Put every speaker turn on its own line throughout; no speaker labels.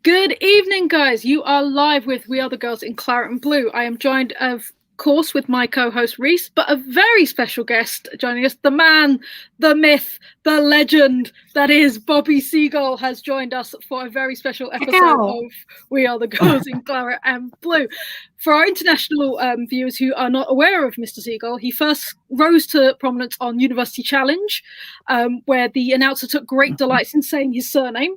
Good evening, guys. You are live with We Are the Girls in Claret and Blue. I am joined, of course, with my co-host Reese, but a very special guest joining us. The man, the myth, the legend that is Bobby Seagull has joined us for a very special episode of We Are the Girls in Claret and Blue. For our international viewers who are not aware of Mr. Seagull, he first rose to prominence on University Challenge, where the announcer took great delight in saying his surname.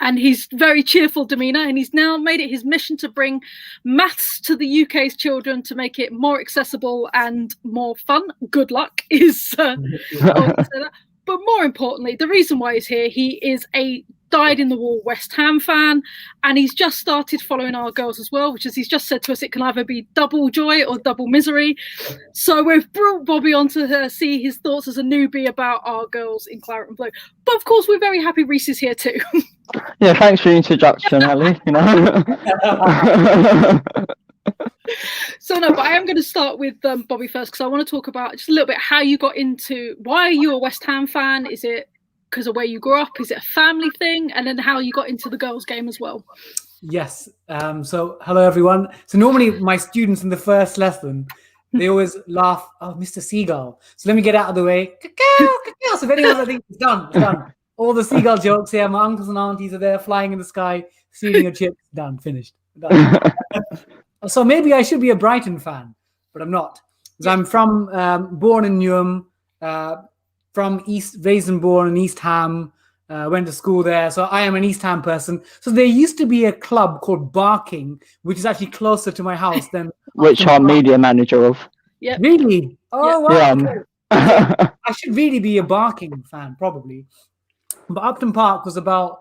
And he's very cheerful demeanour, and he's now made it his mission to bring maths to the UK's children to make it more accessible and more fun. Good luck is but more importantly, the reason why he's here, he is a dyed-in-the-wool West Ham fan, and he's just started following our girls as well, which is he's just said to us it can either be double joy or double misery. So we've brought Bobby on to see his thoughts as a newbie about our girls in Claret and Blue. But of course, we're very happy Reese is here too.
Yeah, thanks for the introduction, Ellie.
So no, but I am going to start with Bobby first, because I want to talk about just a little bit how you got into, why are you a West Ham fan? Is it because of where you grew up? Is it a family thing? And then how you got into the girls' game as well.
Yes. So hello, everyone. So normally my students in the first lesson, they always laugh, "Oh, Mr. Seagull." So let me get out of the way. So if anyone, I think it's done. It's done. All the seagull jokes here. My uncles and aunties are there flying in the sky, stealing a chip. Done. Finished. Done. So maybe I should be a Brighton fan, but I'm not. Because I'm from, born in Newham, from raised and born in East Ham, went to school there. So I am an East Ham person. So there used to be a club called Barking, which is actually closer to my house than...
Which I'm media manager of.
Yeah.
Really? Oh,
yeah.
Wow. Yeah. I should really be a Barking fan, probably. But Upton Park was about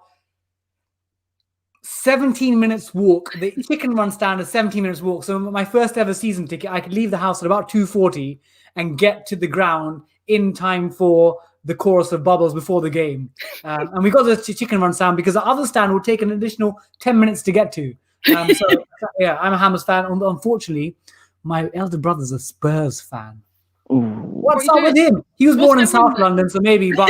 17 minutes walk. The chicken run stand is 17 minutes walk. So my first ever season ticket, I could leave the house at about 2:40 and get to the ground in time for the chorus of bubbles before the game. And we got the chicken run stand because the other stand would take an additional 10 minutes to get to. So yeah, I'm a Hammers fan. Unfortunately, my elder brother's a Spurs fan.
Ooh.
What's up with him? He was born in South London, so maybe, but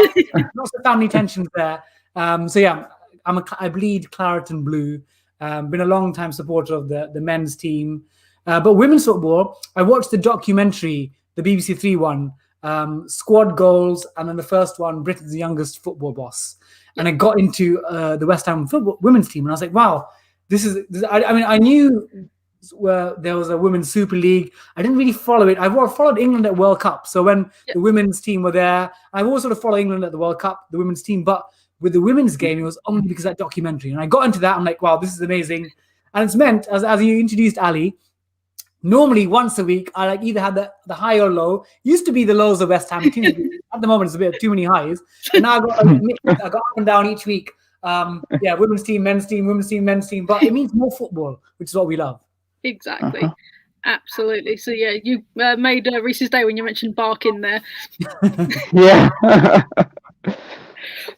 lots of family tensions there. So yeah, I bleed Claret and Blue. Been a long time supporter of the men's team, but women's football. I watched the documentary, the BBC Three one, Squad Goals, and then the first one, Britain's Youngest Football Boss. And I got into the West Ham football women's team, and I was like, wow, this is. I mean, I knew where there was a women's Super League. I didn't really follow it. I followed England at World Cup. So when the women's team were there, I've always sort of followed England at the World Cup, the women's team. But with the women's game, it was only because of that documentary. And I got into that. I'm like, wow, this is amazing. And it's meant, as you introduced Ali, normally once a week, I either had the high or low. Used to be the lows of West Ham. At the moment, it's a bit too many highs. And now I got up and down each week. Yeah, women's team, men's team, women's team, men's team. But it means more football, which is what we love.
Exactly. Absolutely. So yeah, you made Reese's day when you mentioned Barking there.
Yeah.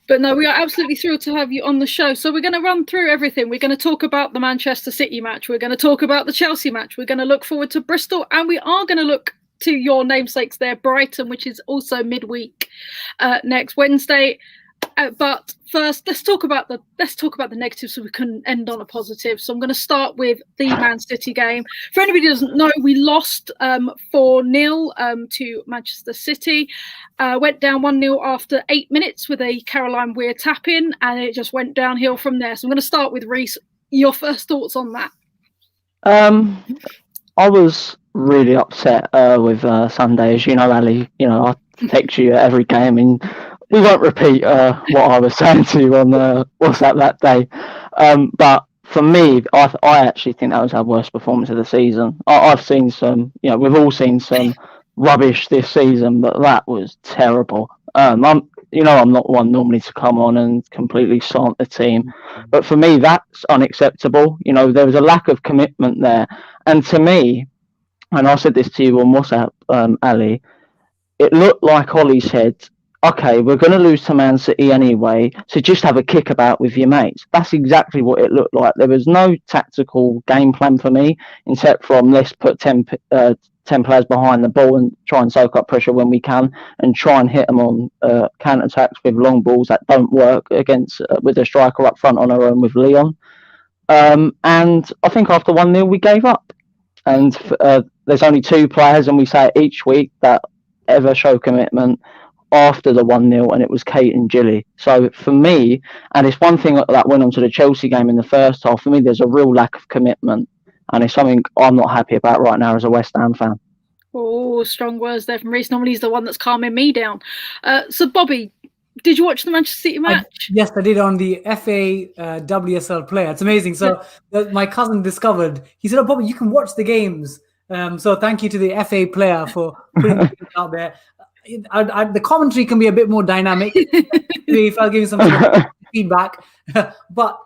But no, we are absolutely thrilled to have you on the show. So we're going to run through everything. We're going to talk about the Manchester City match. We're going to talk about the Chelsea match. We're going to look forward to Bristol, and we are going to look to your namesakes there, Brighton, which is also midweek next Wednesday. But first, let's talk about the negatives so we can end on a positive. So I'm going to start with the Man City game. For anybody who doesn't know, we lost 4-0 to Manchester City. Went down 1-0 after 8 minutes with a Caroline Weir tap-in, and it just went downhill from there. So I'm going to start with Reese. Your first thoughts on that?
I was really upset with Sunday. As you know, Ali, I text you at every game, and we won't repeat what I was saying to you on WhatsApp that day. But for me, I actually think that was our worst performance of the season. I've seen some, we've all seen some rubbish this season, but that was terrible. I'm not one normally to come on and completely slant the team, but for me, that's unacceptable. There was a lack of commitment there. And to me, and I said this to you on WhatsApp, Ali, it looked like Ollie said, okay, we're going to lose to Man City anyway, so just have a kickabout with your mates. That's exactly what it looked like. There was no tactical game plan for me, except from let's put 10 10 players behind the ball and try and soak up pressure when we can, and try and hit them on counter attacks with long balls that don't work against with a striker up front on our own with Leon. And I think after 1-0 we gave up. And there's only 2 players, and we say it each week, that ever show commitment after the 1-0, and it was Kate and Gilly. So for me, and it's one thing that went on to the Chelsea game in the first half, for me there's a real lack of commitment, and it's something I'm not happy about right now as a West Ham fan.
Oh, strong words there from Reece. Normally he's the one that's calming me down. So Bobby, did you watch the Manchester City match?
Yes, I did, on the FA WSL player. It's amazing. So my cousin discovered, he said, "Oh, Bobby, you can watch the games." So thank you to the FA player for putting it out there. The commentary can be a bit more dynamic if I'll give you some sort of feedback. But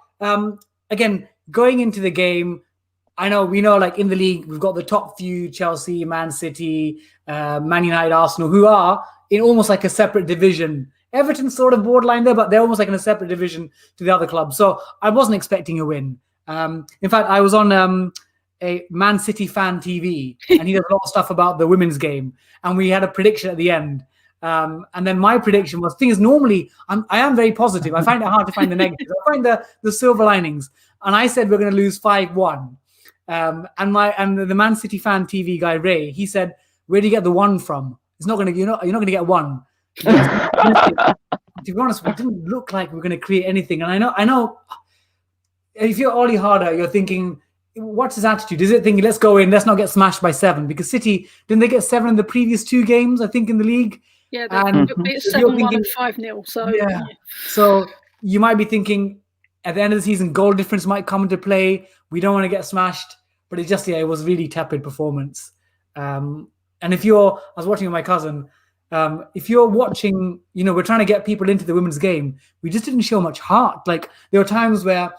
again, going into the game, we know like in the league, we've got the top few, Chelsea, Man City, Man United, Arsenal, who are in almost like a separate division. Everton's sort of borderline there, but they're almost like in a separate division to the other clubs. So I wasn't expecting a win. In fact, I was on a Man City fan TV, and he does a lot of stuff about the women's game. And we had a prediction at the end. And then my prediction was, thing is, normally I am very positive. I find it hard to find the negatives. I find the silver linings. And I said we're going to lose 5-1. And the Man City fan TV guy, Ray, he said, "Where do you get the 1 from? It's not going to, you're not going to get 1. To be honest, it didn't look like we're going to create anything. And I know if you're Ollie Harder, you're thinking, what's his attitude? Is it thinking, let's go in, let's not get smashed by 7? Because City, didn't they get 7 in the previous 2 games, I think, in the league?
Yeah, it's 7-1 and 5-0. So
yeah. So you might be thinking, at the end of the season, goal difference might come into play. We don't want to get smashed. But it was really tepid performance. And I was watching with my cousin, if you're watching, we're trying to get people into the women's game, we just didn't show much heart. Like, there were times where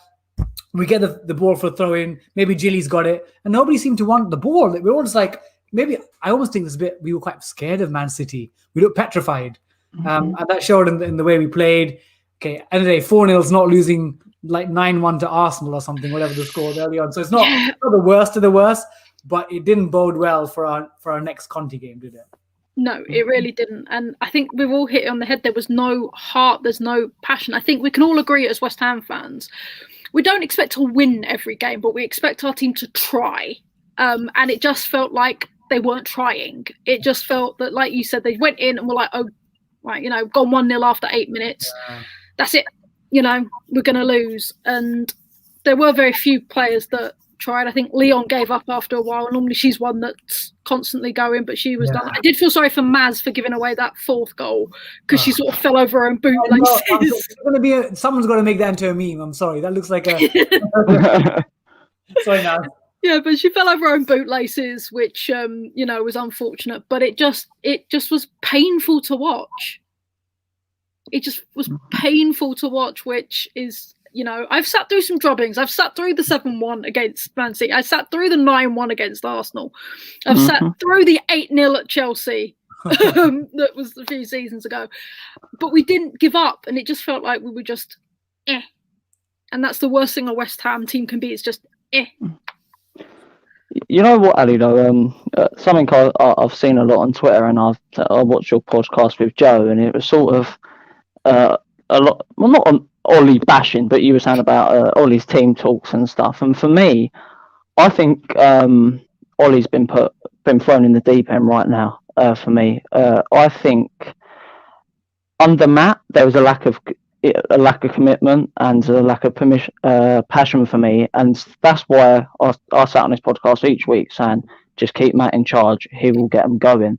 we get the ball for a throw in, maybe Gilly's got it, and nobody seemed to want the ball. We're all just like, maybe, I almost think we were quite scared of Man City. We looked petrified. And that showed in the way we played. Okay, end of the day, 4-0 is not losing like 9-1 to Arsenal or something, whatever the score early on. So it's not the worst of the worst, but it didn't bode well for our next Conti game, did it?
No, it really didn't. And I think we've all hit it on the head. There was no heart, there's no passion. I think we can all agree as West Ham fans, we don't expect to win every game, but we expect our team to try. And it just felt like they weren't trying. It just felt that, like you said, they went in and were like, oh, right, gone 1-0 after 8 minutes. Yeah. That's it. We're going to lose. And there were very few players that tried. I think Leon gave up after a while. Normally she's one that's constantly going, but she was done. I did feel sorry for Maz for giving away that 4th goal, because she sort of fell over her own bootlaces.
Someone's got to make that into a meme. I'm sorry. That looks like a... Sorry, Maz.
Yeah, but she fell over her own bootlaces, which, was unfortunate. But it just was painful to watch. It just was painful to watch, which is, I've sat through some drubbings. I've sat through the 7-1 against Man City. I sat through the 9-1 against Arsenal. I've sat through the 8-0 at Chelsea. That was a few seasons ago. But we didn't give up, and it just felt like we were just And that's the worst thing a West Ham team can be. It's just
You know what, Ali, though? Something I've seen a lot on Twitter, and I watched your podcast with Joe, and it was sort of a lot, well, not on Ollie bashing, but you were saying about Ollie's team talks and stuff. And for me, I think Ollie's been thrown in the deep end right now. For me, I think under Matt there was a lack of commitment and a lack of passion for me, and that's why I sat on this podcast each week saying, just keep Matt in charge, he will get them going.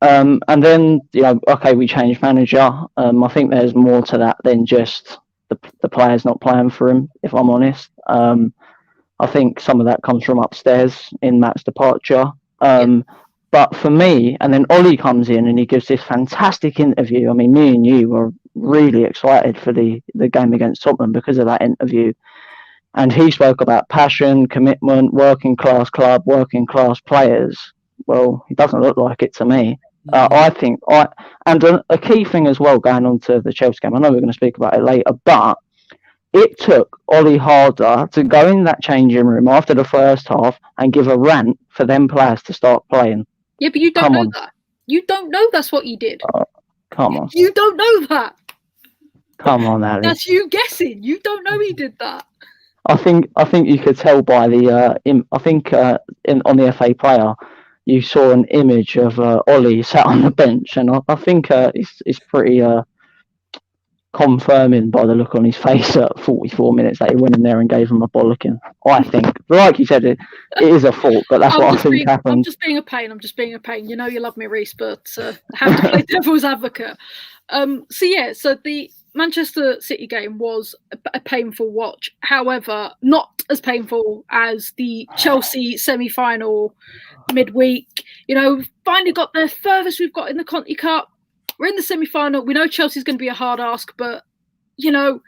And then, okay, we changed manager. I think there's more to that than just the players not playing for him, if I'm honest. I think some of that comes from upstairs in Matt's departure. But for me, and then Ollie comes in and he gives this fantastic interview. I mean, me and you were really excited for the game against Tottenham because of that interview. And he spoke about passion, commitment, working class club, working class players. Well, it doesn't look like it to me. I think a key thing as well, going on to the Chelsea game, I know we're going to speak about it later, but it took Ollie Harder to go in that changing room after the first half and give a rant for them players to start playing.
Yeah, but you don't know that. You don't know that's what he did.
Come on.
You don't know that.
Come on, Ali.
That's you guessing. You don't know he did that.
I think you could tell by the on the FA Player, you saw an image of Ollie sat on the bench, and I think it's pretty confirming by the look on his face at 44 minutes that he went in there and gave him a bollocking. I think, like you said, it is a fault, but that's what I think happened.
I'm just being a pain. You know you love me, Reese, but I have to play devil's advocate. So the Manchester City game was a painful watch. However, not as painful as the Chelsea semi-final midweek. You know, finally got the furthest we've got in the Conti Cup. We're in the semi-final. We know Chelsea's going to be a hard ask, but, you know,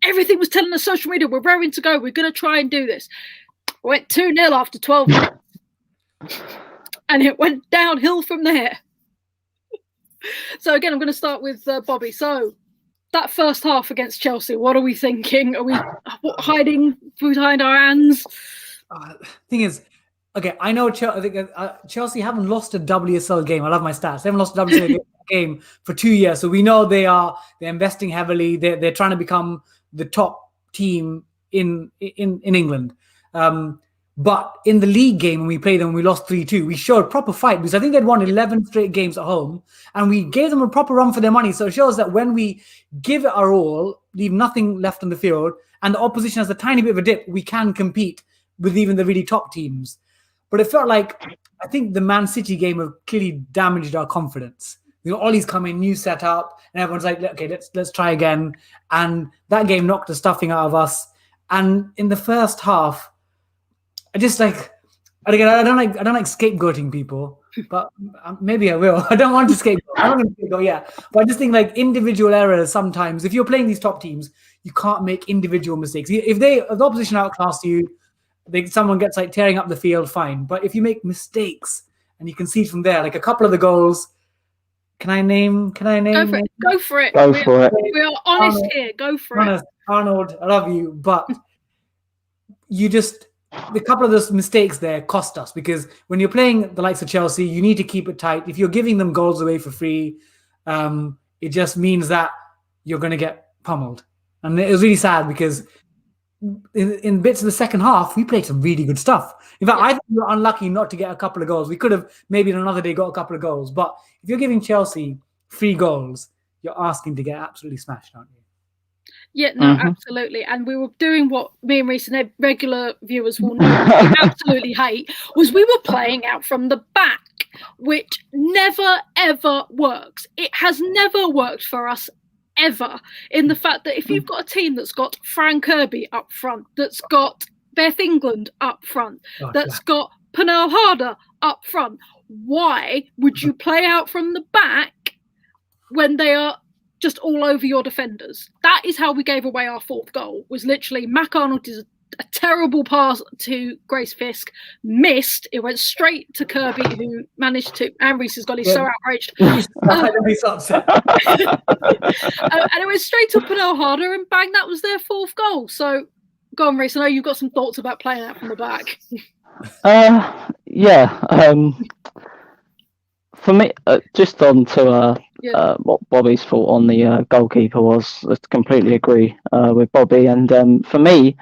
everything was telling us social media, we're raring to go. We're going to try and do this. We went 2-0 after 12 minutes. And it went downhill from there. So, again, I'm going to start with Bobby. So, that first half against Chelsea, what are we thinking? Are we hiding behind our hands?
Thing is, okay, I know Chelsea haven't lost a WSL game. I love my stats. They haven't lost a WSL game for 2 years. So we know they're investing heavily. They're trying to become the top team in England. But in the league game, when we played them, we lost 3-2. We showed proper fight because I think they'd won 11 straight games at home, and we gave them a proper run for their money. So it shows that when we give it our all, leave nothing left on the field, and the opposition has a tiny bit of a dip, we can compete with even the really top teams. But it felt like, I think the Man City game have clearly damaged our confidence. You know, Ollie's come in, new setup, and everyone's like, okay, let's try again. And that game knocked the stuffing out of us. And in the first half, I don't like scapegoating people, but maybe I will. I don't want to scapegoat. I'm not going to scapegoat, yeah. But I just think like individual errors sometimes. If you're playing these top teams, you can't make individual mistakes. If the opposition outclass you, someone gets like tearing up the field, fine. But if you make mistakes and you can see from there, like a couple of the goals. Can I name?
Go for it. We are honest here. Go for it.
Arnold, I love you, but the couple of those mistakes there cost us, because when you're playing the likes of Chelsea, you need to keep it tight. If you're giving them goals away for free, it just means that you're going to get pummeled. And it was really sad because in bits of the second half, we played some really good stuff. In fact, I think we were unlucky not to get a couple of goals. We could have maybe on another day got a couple of goals. But if you're giving Chelsea 3 goals, you're asking to get absolutely smashed, aren't you?
Yeah, no, absolutely. And we were doing what me and Reese and regular viewers will know we absolutely hate, was we were playing out from the back, which never, ever works. It has never worked for us, ever, in the fact that if you've got a team that's got Fran Kirby up front, that's got Beth England up front, that's got Pernell Harder up front, why would you play out from the back when they are just all over your defenders? That is how we gave away our 4th goal, was literally Mac Arnold did a terrible pass to Grace Fisk, missed, it went straight to Kirby, who managed to, and Reese has got, he's so outraged. And it went straight to Pernell Harder, and bang, that was their 4th goal. So go on, Reese, I know you've got some thoughts about playing out from the back.
For me, just on to what Bobby's thought on the goalkeeper was, I completely agree with Bobby. And for me,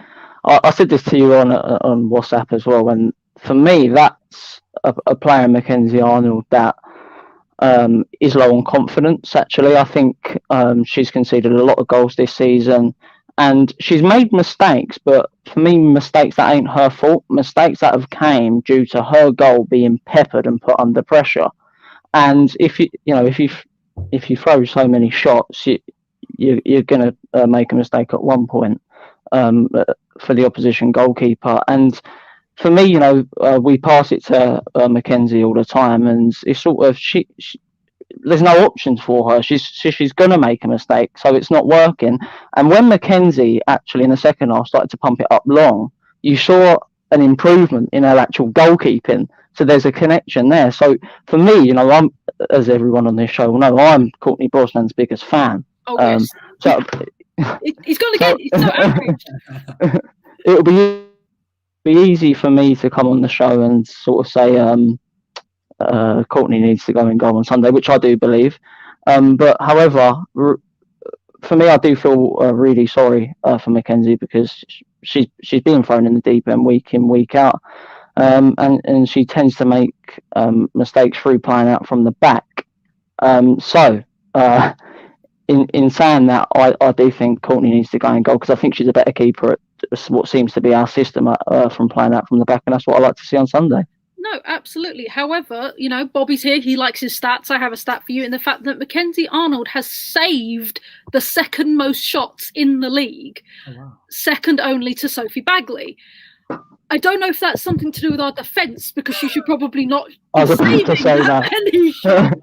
I said this to you on WhatsApp as well. And for me, that's a player, Mackenzie Arnold, that is low on confidence. Actually, I think she's conceded a lot of goals this season, and she's made mistakes. But for me, mistakes that ain't her fault. Mistakes that have came due to her goal being peppered and put under pressure. And if you throw so many shots, you're going to make a mistake at one point for the opposition goalkeeper. And for me, we pass it to Mackenzie all the time, and it's sort of there's no options for her. She's going to make a mistake, so it's not working. And when Mackenzie actually in the second half started to pump it up long, you saw an improvement in her actual goalkeeping. So there's a connection there. So for me, I'm, as everyone on this show will know, I'm Courtney Brosnan's biggest fan.
Oh, yes.
So
He's gone again. He's so average.
It'll be easy for me to come on the show and sort of say Courtney needs to go and goal on Sunday, which I do believe. But however, for me, I do feel really sorry for Mackenzie, because she's being thrown in the deep end week in, week out, and she tends to make mistakes through playing out from the back. So in saying that, I do think Courtney needs to go and goal, because I think she's a better keeper at what seems to be our system from playing out from the back, and that's what I like to see on Sunday.
No, absolutely. However, Bobby's here. He likes his stats. I have a stat for you in the fact that Mackenzie Arnold has saved the second most shots in the league, second only to Sophie Bagley. I don't know if that's something to do with our defence, because she should probably not
I was about to say
that many shots.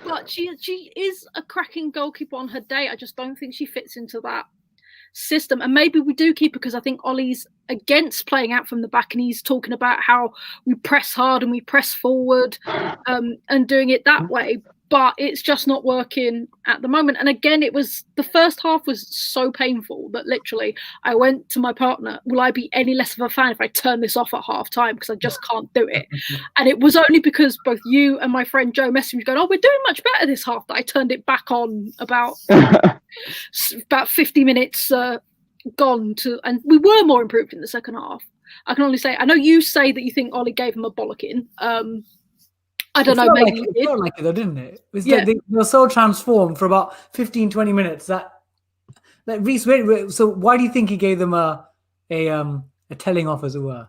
But she is a cracking goalkeeper on her day. I just don't think she fits into that system, and maybe we do keep her, because I think Ollie's against playing out from the back, and he's talking about how we press hard and we press forward and doing it that way, but it's just not working at the moment. And again, the first half was so painful that literally I went to my partner, will I be any less of a fan if I turn this off at half time, because I just can't do it. And it was only because both you and my friend Joe messaged me going, we're doing much better this half, that I turned it back on about 50 minutes gone to, and we were more improved in the second half. I can only say, I know you say that you think Ollie gave him a bollocking. I don't know, maybe
it felt like it though, didn't it? It was they were so transformed for about 15-20 minutes that Reese, so why do you think he gave them a telling off, as it were?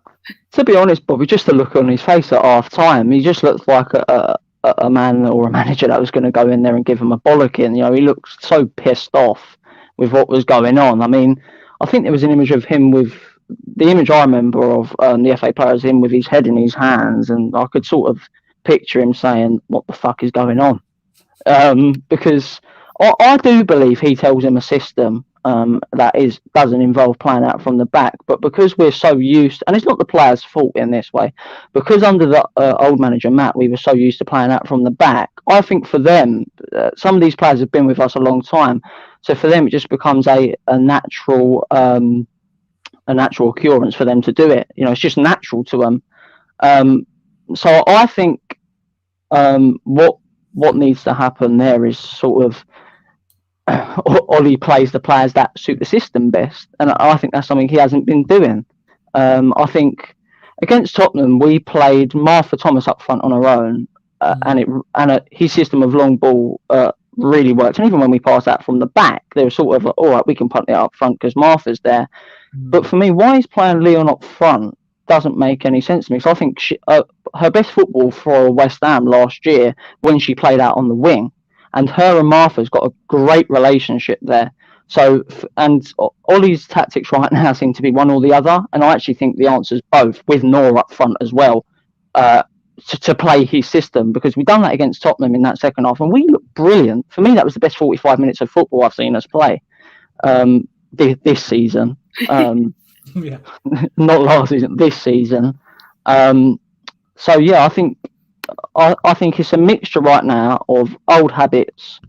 To be honest, Bobby, just the look on his face at half time, he just looked like a man or a manager that was going to go in there and give him a bollocking. He looked so pissed off with what was going on. I mean, I think there was an image of him with the image I remember of the FA players, him with his head in his hands, and I could sort of picture him saying, what the fuck is going on? Because I do believe he tells him a system that doesn't involve playing out from the back, but because we're so used, and it's not the players' fault in this way, because under the old manager Matt, we were so used to playing out from the back. I think for them, some of these players have been with us a long time, so for them it just becomes a natural occurrence for them to do it. It's just natural to them. So I think what needs to happen there is sort of Ollie plays the players that suit the system best, and I think that's something he hasn't been doing. I think against Tottenham we played Martha Thomas up front on her own, and his system of long ball really worked. And even when we passed that from the back, they were sort of all right, we can punt it up front because Martha's there. But for me, why he's playing Leon up front doesn't make any sense to me. So I think her best football for West Ham last year when she played out on the wing, and her and Martha's got a great relationship there. So, and Ollie's tactics right now seem to be one or the other, and I actually think the answer's both, with Nora up front as well, to play his system, because we've done that against Tottenham in that second half, and we looked brilliant. For me, that was the best 45 minutes of football I've seen us play this season.
Yeah.
Not last season, this season. So yeah, I think it's a mixture right now of old habits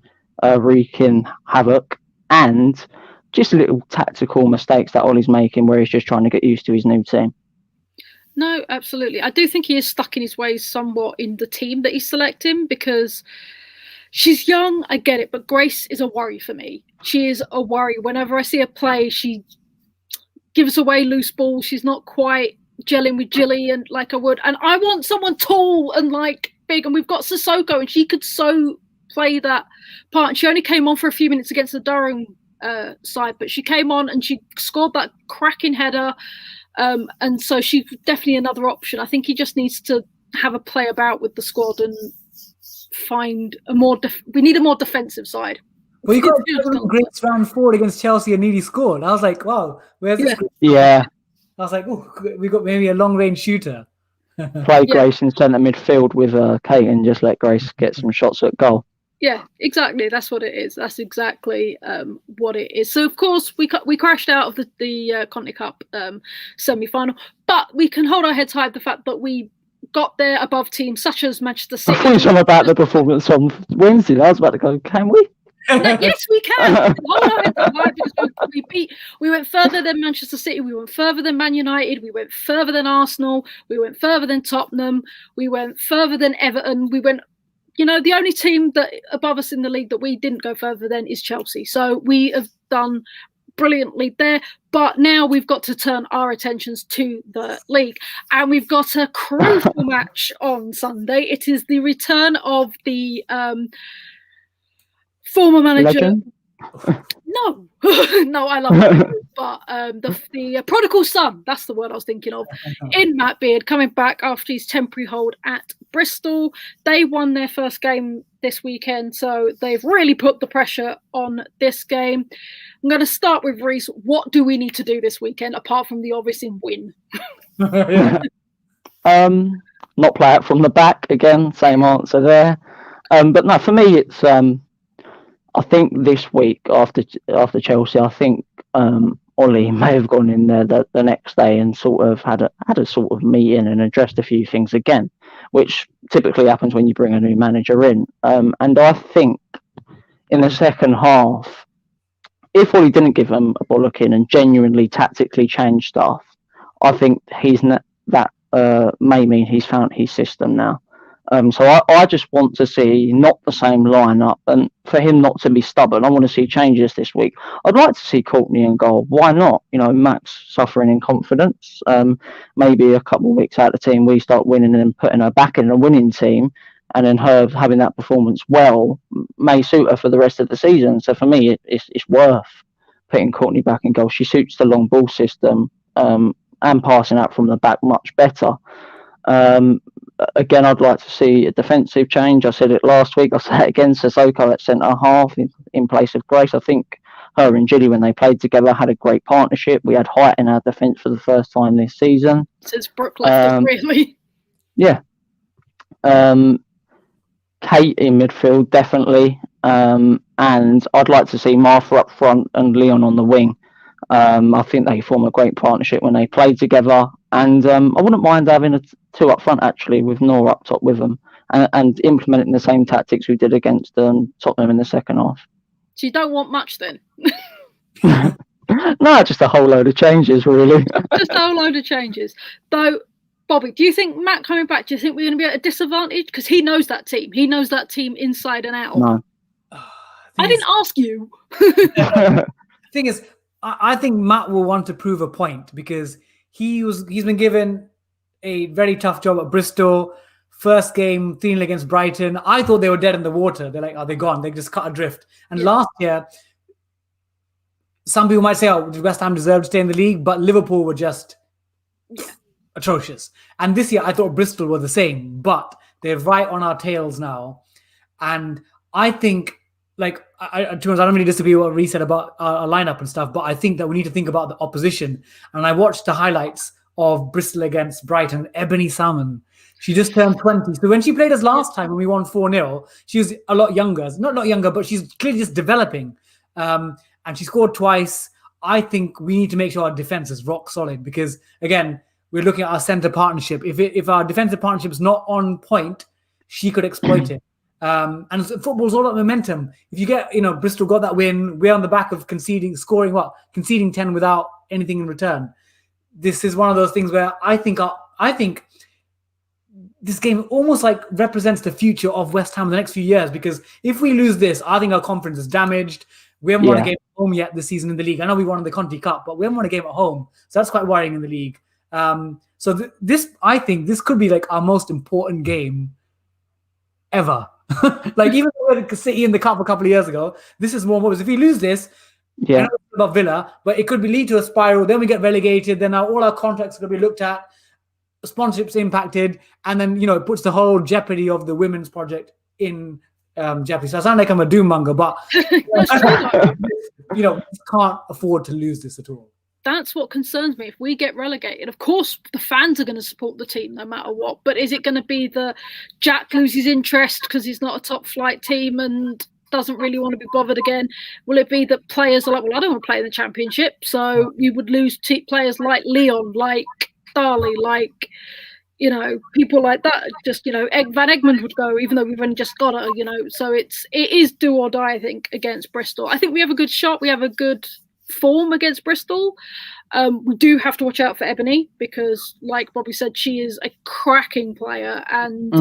wreaking havoc and just little tactical mistakes that Ollie's making, where he's just trying to get used to his new team.
No, absolutely. I do think he is stuck in his ways somewhat in the team that he's selecting, because she's young, I get it, but Grace is a worry for me. She is a worry. Whenever I see her play, she gives away loose balls. She's not quite gelling with Jilly and like I would. And I want someone tall and like big, and we've got Sissoko, and she could so play that part. And she only came on for a few minutes against the Durham side, but she came on and she scored that cracking header. And so she's definitely another option. I think he just needs to have a play about with the squad and find a more. We need a more defensive side.
Well, you got a great round forward against Chelsea and nearly scored. I was like, wow, where's this?
Yeah.
I was like, oh, we got maybe a long range shooter.
Play Grace in centre midfield with Kate and just let Grace get some shots at goal.
Yeah, exactly. That's what it is. That's exactly what it is. So, of course, we crashed out of the Continental Cup semi-final, but we can hold our heads high the fact that we got there above teams such as Manchester City.
I thought you were about the performance on Wednesday. I was about to go, can we?
No, yes, we can. Hold our heads up high because we went further than Manchester City. We went further than Man United. We went further than Arsenal. We went further than Tottenham. We went further than Everton. We went, the only team that above us in the league that we didn't go further than is Chelsea. So we have done brilliantly there. But now we've got to turn our attentions to the league. And we've got a crucial match on Sunday. It is the return of the former manager.
Legend?
No, no, I love it. But the prodigal son, that's the word I was thinking of, in Matt Beard, coming back after his temporary hold at Bristol. They won their first game this weekend, so they've really put the pressure on this game. I'm going to start with Reese. What do we need to do this weekend, apart from the obvious win?
Not play out from the back again, same answer there. But no, for me, it's I think this week after Chelsea, I think Ollie may have gone in there the next day and sort of had a sort of meeting and addressed a few things again, which typically happens when you bring a new manager in. And I think in the second half, if Ollie didn't give him a bollocking and genuinely tactically change stuff, I think that may mean he's found his system now. So I just want to see not the same lineup, and for him not to be stubborn. I want to see changes this week. I'd like to see Courtney in goal. Why not? Max suffering in confidence. Maybe a couple of weeks out of the team, we start winning and putting her back in a winning team, and then her having that performance may suit her for the rest of the season. So for me, it's worth putting Courtney back in goal. She suits the long ball system and passing out from the back much better. Again, I'd like to see a defensive change. I said it last week. I'll say it again. Sissoko at centre half in place of Grace. I think her and Gilly, when they played together, had a great partnership. We had height in our defence for the first time this season.
Since Brooke left, really.
Yeah. Kate in midfield, definitely. And I'd like to see Martha up front and Leon on the wing. I think they form a great partnership when they play together. And I wouldn't mind having two up front, actually, with Nora up top with them and implementing the same tactics we did against Tottenham in the second half.
So you don't want much then?
No, just a whole load of changes, really.
Just a whole load of changes. Though, Bobby, do you think Matt coming back, do you think we're going to be at a disadvantage? Because he knows that team. He knows that team inside and out.
No.
I didn't ask you.
The thing is, I think Matt will want to prove a point because he's been given a very tough job at Bristol. First game, 3-0 against Brighton. I thought they were dead in the water. They're like, they're gone. They just cut adrift. And last year, some people might say, West Ham deserved to stay in the league, but Liverpool were just atrocious. And this year, I thought Bristol were the same, but they're right on our tails now. And I think, I don't really disagree with what Reece said about our lineup and stuff, but I think that we need to think about the opposition. And I watched the highlights of Bristol against Brighton. Ebony Salmon, she just turned 20. So when she played us last time when we won 4-0, she was a lot younger. Not younger, but she's clearly just developing. And she scored twice. I think we need to make sure our defense is rock solid because, again, we're looking at our centre partnership. If our defensive partnership is not on point, she could exploit it. And football's all about momentum. If you get, Bristol got that win, we're on the back of conceding 10 without anything in return. This is one of those things where I think this game almost represents the future of West Ham in the next few years, because if we lose this, I think our confidence is damaged. We haven't won a game at home yet this season in the league. I know we won the Conti Cup, but we haven't won a game at home. So that's quite worrying in the league. So I think this could be our most important game ever. Even with City in the cup a couple of years ago, this is more important. If we lose this, about Villa, but it could lead to a spiral. Then we get relegated. Then all our contracts are going to be looked at. Sponsorships impacted, and then it puts the whole jeopardy of the women's project in jeopardy. So I sound like I'm a doom monger, but we can't afford to lose this at all.
That's what concerns me. If we get relegated, of course, the fans are going to support the team no matter what. But is it going to be the Jack loses interest because he's not a top flight team and doesn't really want to be bothered again? Will it be that players are like, well, I don't want to play in the Championship. So you would lose players like Leon, like Darley, like people like that, just, Van Egmond would go, even though we've only just got her, so it is do or die, I think, against Bristol. I think we have a good shot. We have a good form against Bristol. We do have to watch out for Ebony because, like Bobby said, she is a cracking player. And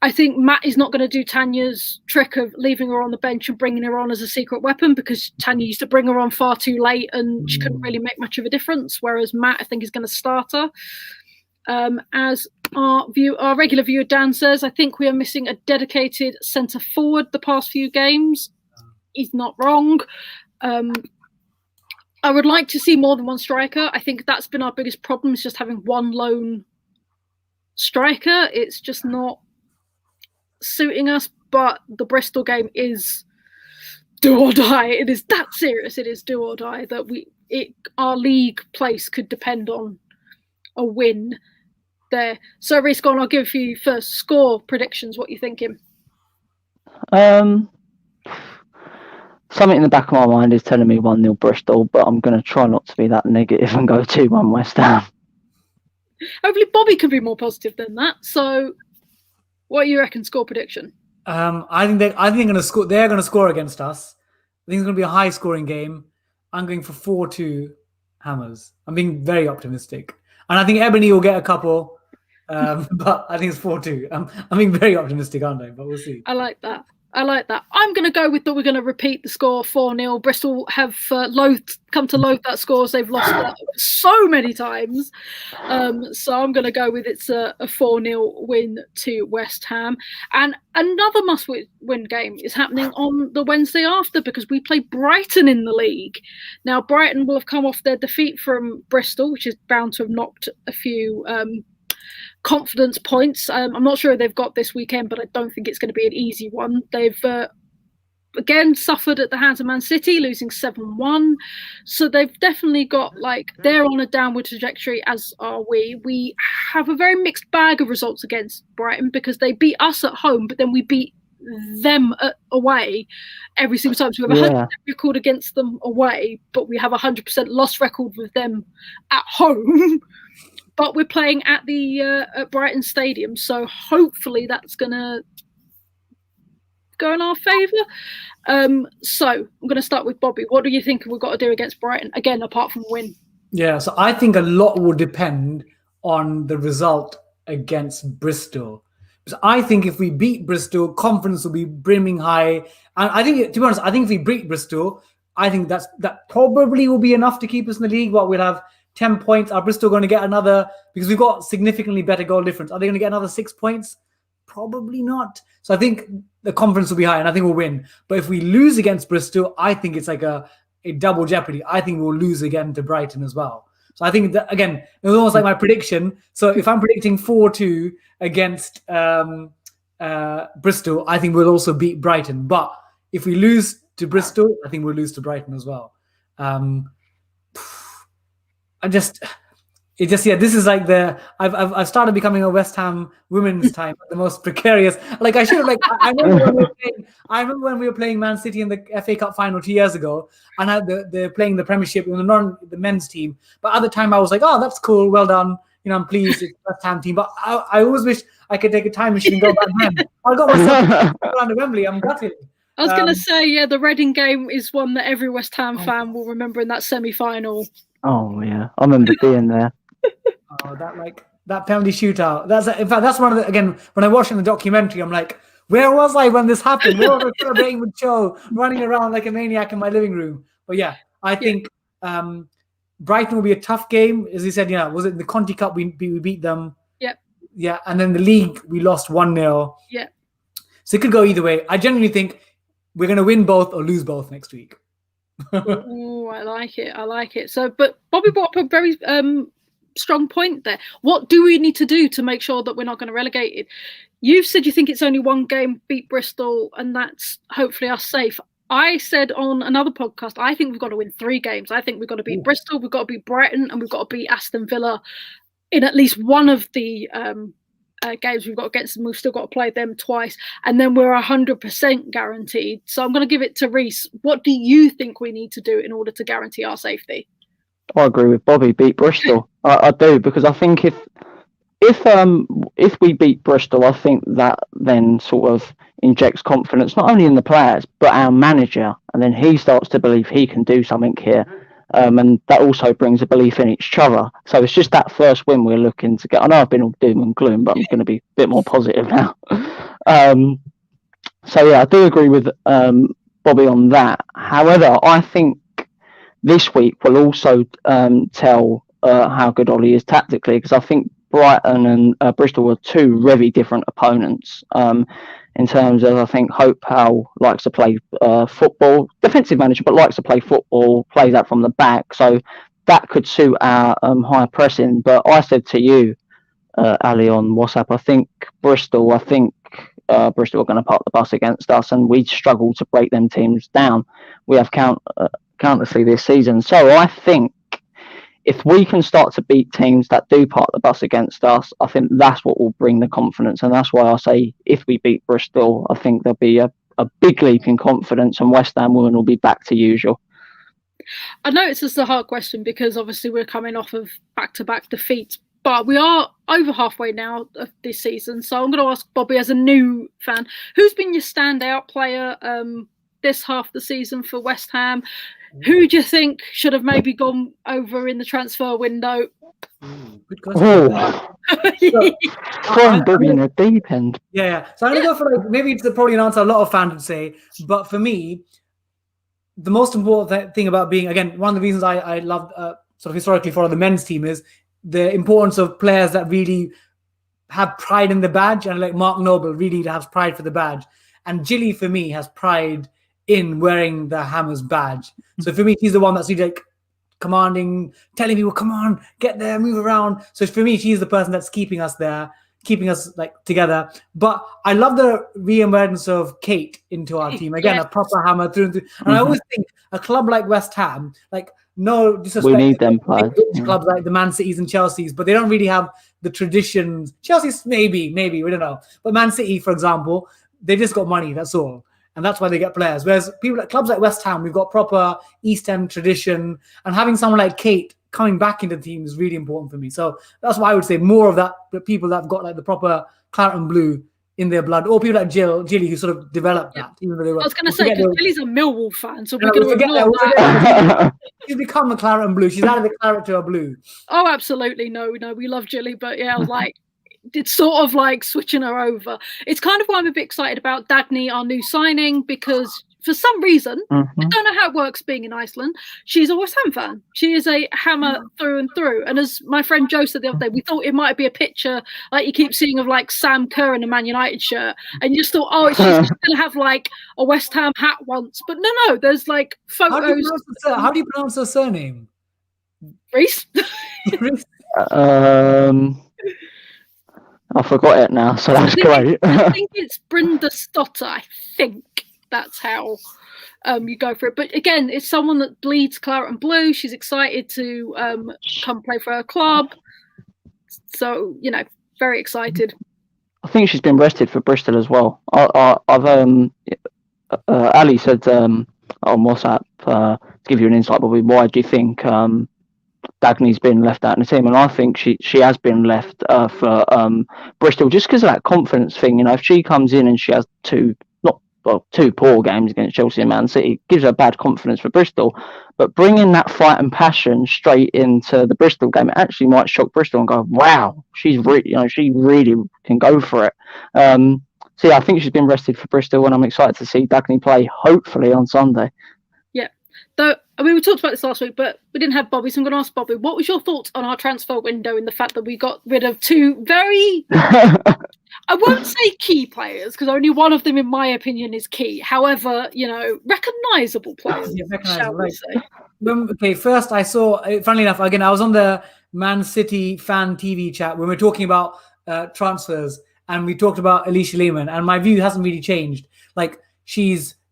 I think Matt is not going to do Tanya's trick of leaving her on the bench and bringing her on as a secret weapon, because Tanya used to bring her on far too late and she couldn't really make much of a difference, whereas Matt, I think, is going to start her. As our regular viewer Dan says, I think we are missing a dedicated centre forward the past few games. He's not wrong. I would like to see more than one striker. I think that's been our biggest problem, is just having one lone striker. It's just not suiting us, but the Bristol game is do or die. It is that serious. It is do or die that our league place could depend on a win there. So Reese, go on, I'll give you first score predictions. What are you thinking?
Something in the back of my mind is telling me 1-0 Bristol, but I'm going to try not to be that negative and go 2-1 West Ham.
Hopefully Bobby can be more positive than that. So what do you reckon score prediction?
I think they're going to score. They're going to score against us. I think it's going to be a high scoring game. I'm going for 4-2 Hammers. I'm being very optimistic. And I think Ebony will get a couple, but I think it's 4-2. I'm being very optimistic, aren't I? But we'll see.
I like that. I'm going to go with that. We're going to repeat the score 4-0. Bristol have come to loathe that score as they've lost that so many times. So I'm going to go with it's a 4-0 win to West Ham. And another must-win game is happening on the Wednesday after, because we play Brighton in the league. Now, Brighton will have come off their defeat from Bristol, which is bound to have knocked a few confidence points. I'm not sure they've got this weekend, but I don't think it's going to be an easy one. They've again suffered at the hands of Man City, losing 7-1. So they've definitely got, they're on a downward trajectory, as are we. We have a very mixed bag of results against Brighton, because they beat us at home, but then we beat them away every single time. So we have a 100% record against them away, but we have a 100% loss record with them at home. But we're playing at the at Brighton Stadium, so hopefully that's going to go in our favour. So I'm going to start with Bobby. What do you think we've got to do against Brighton, again, apart from win?
Yeah, so I think a lot will depend on the result against Bristol. Because I think if we beat Bristol, confidence will be brimming high. And I think, to be honest, if we beat Bristol, I think that probably will be enough to keep us in the league. But we'll have 10 points. Are Bristol going to get another? Because we've got significantly better goal difference. Are they going to get another 6 points? Probably not. So I think the confidence will be high and I think we'll win. But if we lose against Bristol, I think it's like a double jeopardy. I think we'll lose again to Brighton as well. So I think that, again, it was almost like my prediction. So if I'm predicting 4-2 against Bristol, I think we'll also beat Brighton. But if we lose to Bristol, I think we'll lose to Brighton as well. This is like I've started becoming a West Ham women's time, the most precarious. I should have I remember when we were playing Man City in the FA Cup final 2 years ago, and they're playing the Premiership in the men's team. But at the time I was like, oh, that's cool, well done. I'm pleased it's the West Ham team. But I always wish I could take a time machine and go back then. I got myself around to Wembley. I'm gutted.
I was going to say, the Reading game is one that every West Ham fan will remember in that semi-final.
Oh yeah, I remember being there.
Oh, that penalty shootout. That's one of the, again, when I watched in the documentary, I'm like, where was I when this happened? Where was I celebrating with Joe, running around like a maniac in my living room? But yeah, I think Brighton will be a tough game. As you said, was it the Conti Cup we beat them?
Yep.
Yeah, and then the league we lost 1-0.
Yeah. So
it could go either way. I genuinely think we're going to win both or lose both next week.
Oh, I like it. So, but Bobby brought up a very strong point there. What do we need to do to make sure that we're not going to relegate it? You've said you think it's only one game, beat Bristol, and that's hopefully us safe. I said on another podcast, I think we've got to win 3 games. I think we've got to beat Bristol, we've got to beat Brighton, and we've got to beat Aston Villa in at least one of the games we've got against them. We've still got to play them twice, and then we're 100% guaranteed. So I'm going to give it to Reese. What do you think we need to do in order to guarantee our safety?
I agree with Bobby. Beat Bristol. I do, because I think if if we beat Bristol, I think that then sort of injects confidence not only in the players but our manager, and then he starts to believe he can do something here, and that also brings a belief in each other. So it's just that first win we're looking to get. I know I've been all doom and gloom, but I'm going to be a bit more positive now. So yeah, I do agree with Bobby on that. However, I think this week will also tell how good Ollie is tactically, because I think Brighton and Bristol were two very different opponents. In terms of, I think Hope Powell likes to play football, defensive manager, but likes to play football, plays that from the back. So that could suit our high pressing. But I said to you, Ali, on WhatsApp, I think Bristol are going to park the bus against us, and we struggle to break them teams down. We have countlessly this season. So I think if we can start to beat teams that do park the bus against us, I think that's what will bring the confidence. And that's why I say if we beat Bristol, I think there'll be a big leap in confidence, and West Ham women will be back to usual.
I know it's just a hard question because obviously we're coming off of back-to-back defeats, but we are over halfway now of this season. So I'm going to ask Bobby, as a new fan, who's been your standout player this half of the season for West Ham? Who do you think should have maybe gone over in the transfer window?
Good question.
Throwing Bobby in the deep end.
Yeah. So I'm going to go for maybe it's probably an answer a lot of fans would say, but for me, the most important thing about being, again, one of the reasons I love sort of historically follow the men's team is the importance of players that really have pride in the badge, and like Mark Noble really has pride for the badge. And Gilly, for me, has pride in wearing the Hammers badge. So for me, he's the one that's really like commanding, telling people, come on, get there, move around. So for me, she's the person that's keeping us there, keeping us like together. But I love the re-emergence of Kate into our team. Again, a proper Hammer through and through. And I always think a club like West Ham, like, no disrespect,
we need them players.
Clubs like the Man Cities and Chelseas, but they don't really have the traditions. Chelsea's maybe, we don't know. But Man City, for example, they just got money, that's all. And that's why they get players. Whereas clubs like West Ham, we've got proper East End tradition. And having someone like Kate coming back into the team is really important for me. So that's why I would say more of that, the people that have got like the proper claret and blue in their blood, or people like Gilly who sort of developed that. Even though they were,
I was going to say, because Gilly's a Millwall fan, so we're
going
to ignore that.
She's become a claret and blue. She's out of the claret to a blue.
Oh, absolutely. No, we love Gilly, but yeah, I was like, it's sort of like switching her over. It's kind of why I'm a bit excited about Dagny, our new signing, because for some reason, I don't know how it works being in Iceland, she's a West Ham fan. She is a Hammer through and through. And as my friend Joe said the other day, we thought it might be a picture like you keep seeing of like Sam Kerr in a Man United shirt. And you just thought, oh, she's just going to have like a West Ham hat once. But no, there's like photos.
How do you pronounce her surname?
Reese?
I forgot it now, so that's great.
I think it's Brynda Stotter. I think that's how you go for it. But again, it's someone that bleeds claret and blue. She's excited to come play for her club. So, very excited.
I think she's been rested for Bristol as well. I've Ali said on WhatsApp, to give you an insight, Bobby, why do you think Dagny's been left out in the team? And I think she has been left for Bristol just because of that confidence thing. If she comes in and she has two poor games against Chelsea and Man City, gives her bad confidence for Bristol. But bringing that fight and passion straight into the Bristol game, it actually might shock Bristol and go, wow, she's really, she really can go for it. So yeah, I think she's been rested for Bristol, and I'm excited to see Dagny play, hopefully on Sunday. Yeah.
Though we talked about this last week, but we didn't have Bobby, so I'm going to ask Bobby, what was your thoughts on our transfer window and the fact that we got rid of two very, I won't say key players, because only one of them, in my opinion, is key. However, recognisable players, shall we say.
Okay, first I saw, funnily enough, again, I was on the Man City fan TV chat when we were talking about transfers, and we talked about Elicia Lehmann, and my view hasn't really changed. Like,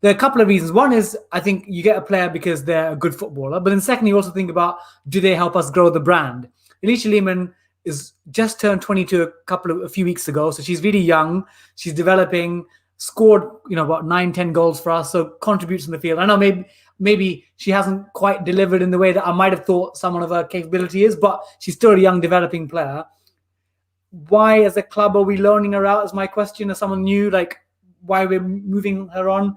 there are a couple of reasons. One is, I think you get a player because they're a good footballer. But then secondly, you also think about, do they help us grow the brand? Elicia Lehmann is just turned 22 a few weeks ago. So she's really young. She's developing, scored, about 9-10 goals for us. So contributes in the field. I know maybe she hasn't quite delivered in the way that I might have thought someone of her capability is, but she's still a young developing player. why as a club are we loaning her out? Is my question as someone new, like why we're moving her on?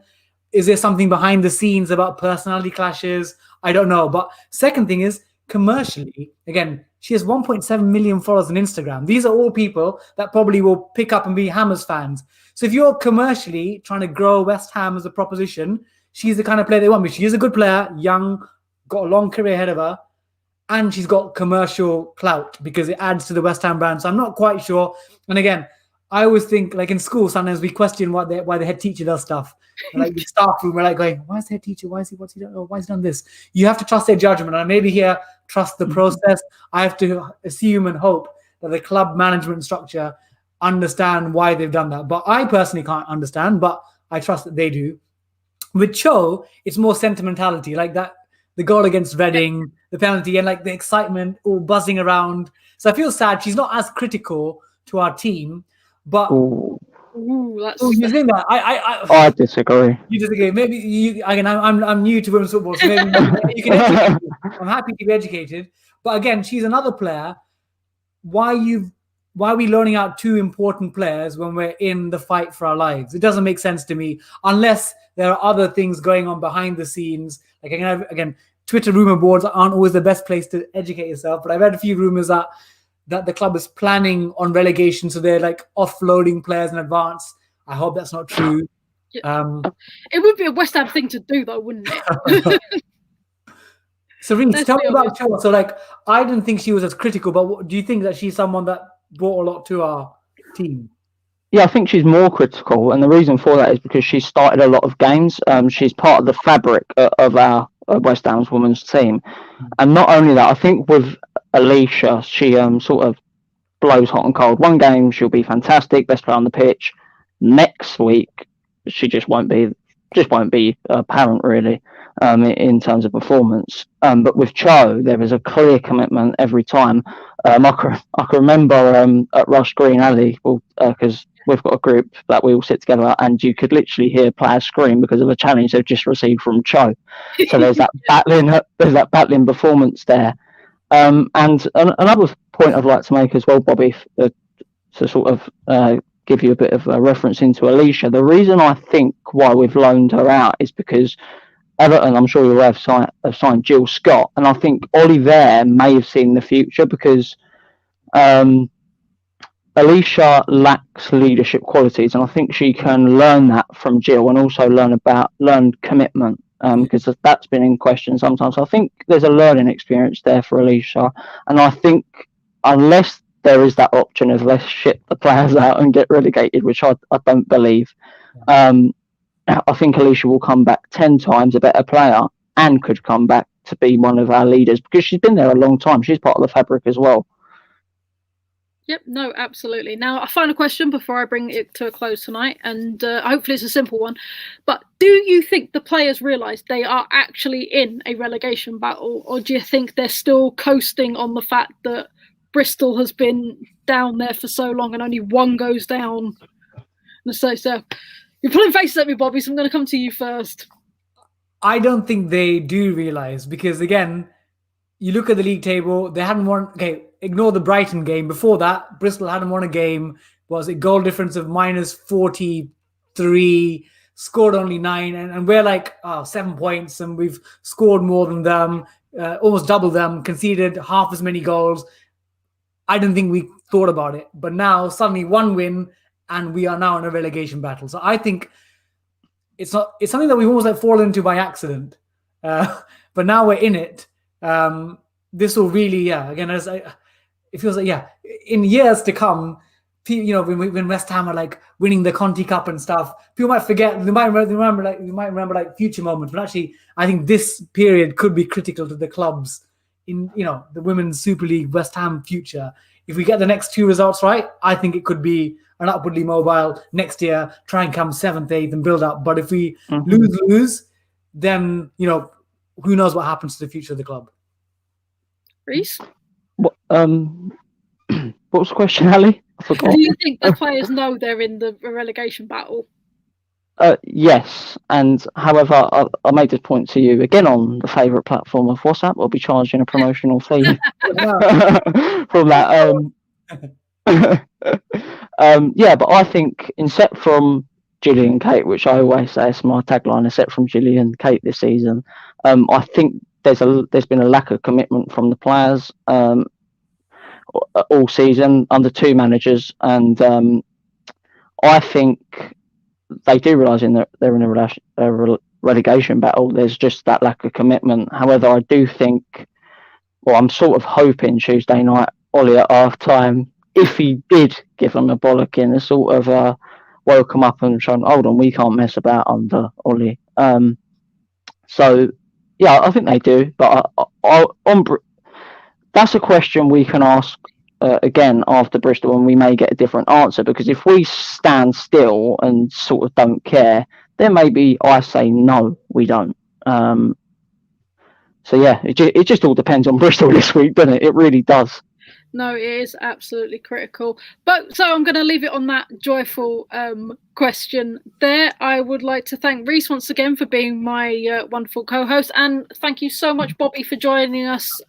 Is there something behind the scenes about personality clashes? I don't know. But second thing is commercially, again, she has 1.7 million followers on Instagram. These are all people that probably will pick up and be Hammers fans. So if you're commercially trying to grow West Ham as a proposition, she's the kind of player they want. She is a good player, young, got a long career ahead of her, and she's got commercial clout because it adds to the West Ham brand. So I'm not quite sure. And again, I always think, like in school, sometimes we question why the head teacher does stuff. Like the staff room, we're like going, why is the head teacher? Why has he done this? You have to trust their judgment. And maybe here, trust the process. I have to assume and hope that the club management structure understand why they've done that. But I personally can't understand, but I trust that they do. With Cho, it's more sentimentality, like that, the goal against Reading, the penalty, and like the excitement all buzzing around. So I feel sad. She's not as critical to our team, but
Ooh,
you think that
I disagree.
You disagree? Maybe you. Again, I'm new to women's football, so maybe you can educate me. I'm happy to be educated, but again, she's another player. Why are we loaning out two important players when we're in the fight for our lives? It doesn't make sense to me unless there are other things going on behind the scenes. Like again, Twitter rumor boards aren't always the best place to educate yourself, but I've read a few rumors that the club is planning on relegation, so they're like offloading players in advance. I hope that's not true.
It would be a West Ham thing to do, though, wouldn't it?
So, Reece, tell me about Cho. So, like, I didn't think she was as critical, but do you think that she's someone that brought a lot to our team?
Yeah, I think she's more critical, and the reason for that is because she started a lot of games. She's part of the fabric of our West Ham's women's team, and not only that, I think with Elicia, she sort of blows hot and cold. One game she'll be fantastic, best player on the pitch. Next week, she just won't be apparent really in terms of performance. But with Cho, there is a clear commitment every time. I can remember at Rush Green Alley, because we've got a group that we all sit together at, and you could literally hear players scream because of a challenge they've just received from Cho. So there's that battling performance there. And another point I'd like to make as well, Bobby, to sort of give you a bit of a reference into Elicia. The reason I think why we've loaned her out is because Everton, I'm sure you'll have signed Jill Scott, and I think Ollie there may have seen the future because Elicia lacks leadership qualities, and I think she can learn that from Jill and also learn commitment. Because that's been in question sometimes. So I think there's a learning experience there for Elicia, and I think unless there is that option of let's ship the players out and get relegated, which I don't believe, I think Elicia will come back 10 times a better player and could come back to be one of our leaders because she's been there a long time. She's part of the fabric as well.
Yep, no, absolutely. Now, a final question before I bring it to a close tonight, and hopefully it's a simple one. But do you think the players realise they are actually in a relegation battle, or do you think they're still coasting on the fact that Bristol has been down there for so long and only one goes down? So you're pulling faces at me, Bobby, so I'm going to come to you first.
I don't think they do realise because, again, you look at the league table, they haven't won. Okay, ignore the Brighton game. Before that, Bristol hadn't won a game. Was it goal difference of -43, scored only 9, and we're like 7 points, and we've scored more than them, almost double them, conceded half as many goals. I don't think we thought about it, but now suddenly one win, and we are now in a relegation battle. So I think it's something that we've almost like fallen into by accident, but now we're in it. This will really, again, it feels like, in years to come, when West Ham are like winning the Conti Cup and stuff, people might forget. They might remember like future moments. But actually, I think this period could be critical to the clubs in the Women's Super League West Ham future. If we get the next 2 results right, I think it could be an upwardly mobile next year. Try and come 7th, 8th, and build up. But if we lose, then who knows what happens to the future of the club.
Reece?
What was the question, Ali? I forgot.
Do you think the players know they're in the relegation battle?
Yes, and however, I made this point to you again on the favourite platform of WhatsApp. I'll be charging a promotional fee from that. Yeah, but I think except from Gillian and Kate, which I always say is my tagline, except from Gillian and Kate this season, I think there's been a lack of commitment from the players all season under two managers, and I think they do realise they're in a relegation battle. There's just that lack of commitment. However, I do think, well, I'm sort of hoping Tuesday night Ollie at half time, if he did give them a bollocking, a sort of woke them up and shown, hold on, we can't mess about under Ollie. So yeah, I think they do, but that's a question we can ask again after Bristol, and we may get a different answer, because if we stand still and sort of don't care, then maybe I say no, we don't. So yeah, it just all depends on Bristol this week, doesn't it? It really does.
No, it is absolutely critical. But so I'm going to leave it on that joyful question there. I would like to thank Reese once again for being my wonderful co-host, and thank you so much, Bobby, for joining us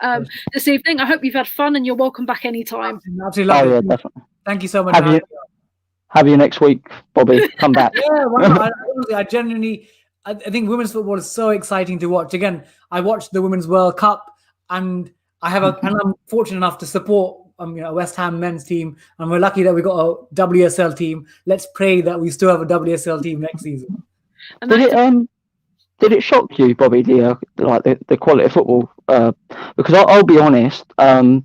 this evening. I hope you've had fun, and you're welcome back anytime.
Absolutely love it.
Yeah, definitely.
Thank you so much.
Have you next week, Bobby. Come back.
Yeah, I genuinely, I think women's football is so exciting to watch. Again, I watched the Women's World Cup, and and I'm fortunate enough to support West Ham men's team, and we're lucky that we got a WSL team. Let's pray that we still have a WSL team next season.
And
did it shock you, Bobby, the quality of football? Because I'll be honest, the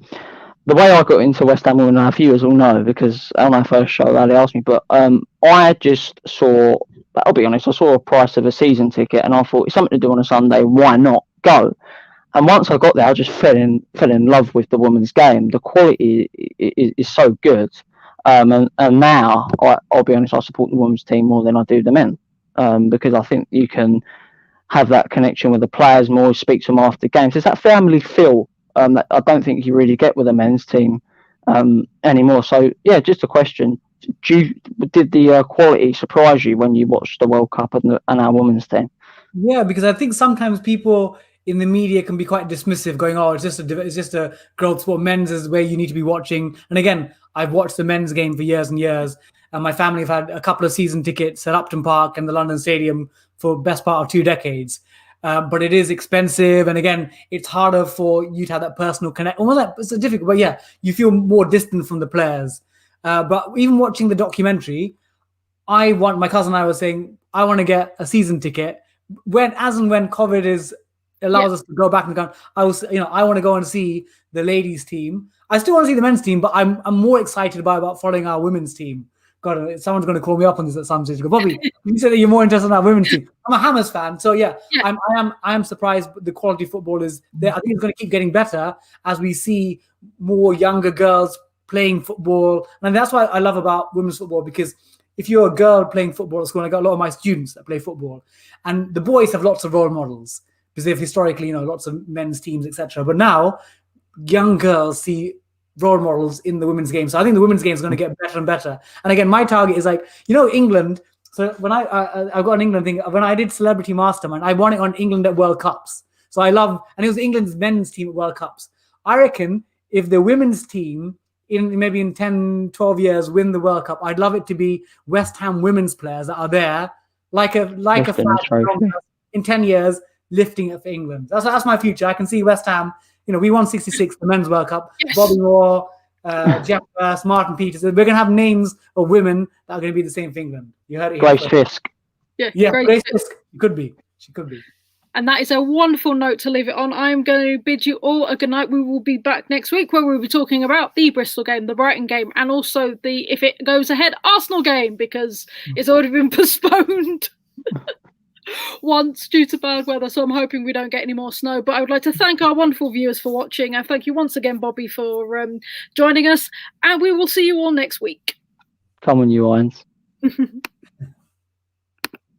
way I got into West Ham Women, our viewers will know, because on our first show, Ali asked me, but I just saw, I'll be honest, I saw a price of a season ticket, and I thought, it's something to do on a Sunday, why not go? And once I got there, I just fell in love with the women's game. The quality is so good, and now I'll be honest, I support the women's team more than I do the men, because I think you can have that connection with the players more, speak to them after games. There's that family feel that I don't think you really get with the men's team anymore. So yeah, just a question: did the quality surprise you when you watched the World Cup and our women's team?
Yeah, because I think sometimes people in the media can be quite dismissive, going, "Oh, it's just a growth sport. Men's is where you need to be watching." And again, I've watched the men's game for years and years, and my family have had a couple of season tickets at Upton Park and the London Stadium for the best part of 2 decades. But it is expensive, and again, it's harder for you to have that personal connect. Well, it's difficult, but yeah, you feel more distant from the players. But even watching the documentary, my cousin and I were saying, I want to get a season ticket when COVID allows us to go back and go. I want to go and see the ladies' team. I still want to see the men's team, but I'm more excited about following our women's team. God, someone's going to call me up on this at some stage. Go, Bobby, you said that you're more interested in our women's team. I'm a Hammers fan, so yeah. I am surprised the quality of football is there. I think it's going to keep getting better as we see more younger girls playing football, and that's what I love about women's football, because if you're a girl playing football at school, I got a lot of my students that play football, and the boys have lots of role models because they've historically, lots of men's teams, etc. But now young girls see role models in the women's game. So I think the women's game is going to get better and better. And again, my target is England. So when I got an England thing, when I did Celebrity Mastermind, I won it on England at World Cups. So and it was England's men's team at World Cups. I reckon if the women's team in 10, 12 years win the World Cup, I'd love it to be West Ham women's players that are there, like a flag in 10 years, lifting it for England. That's my future. I can see West Ham. We won 66, the men's World Cup. Yes. Bobby Moore, Jeff Hurst, Martin Peters. We're going to have names of women that are going to be the same for England. You heard it.
Grace Fisk.
Yeah, Grace Fisk. She could be.
And that is a wonderful note to leave it on. I'm going to bid you all a good night. We will be back next week where we'll be talking about the Bristol game, the Brighton game, and also the, if it goes ahead, Arsenal game, because it's already been postponed once due to bad weather. So I'm hoping we don't get any more snow. But I would like to thank our wonderful viewers for watching. And thank you once again, Bobby, for joining us. And we will see you all next week.
Come on, you Irons.